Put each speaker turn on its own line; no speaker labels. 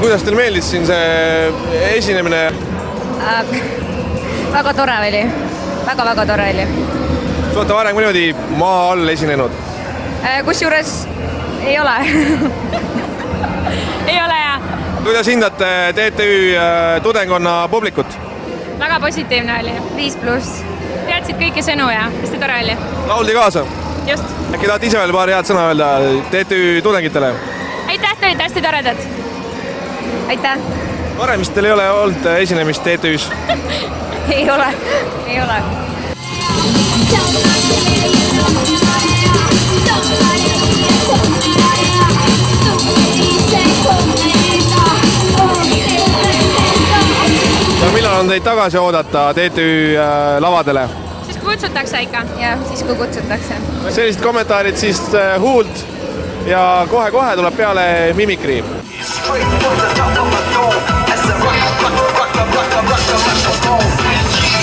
Kuidas teil meeldis siin see esinemine?
Väga tore oli. Väga tore oli.
Sa olete varem niimoodi maa all esinenud?
Kusjuures ei ole. Ei ole ja.
Kuidas hindate TTÜ tudengkonna publikut?
Väga positiivne oli.
5+.
Teadsid kõiki sõnu ja hästi tore oli.
Lauldi kaasa?
Just.
Äkki tahate ise veel paar head sõna öelda TTÜ tudengitele?
Aitäh, te olite hästi toredad.
Aitäh.
Varem vist teil ei ole olnud esinemist TTÜs?
Ei ole. Ei ole.
Ja millal on teid tagasi oodata TTÜ lavadele?
Siis kui kutsutakse ikka.
Ja siis kui kutsutakse.
Sellised kommentaarid siis Huult ja kohe-kohe tuleb peale Mimikri.
Straight from the top of my dome, as I rock,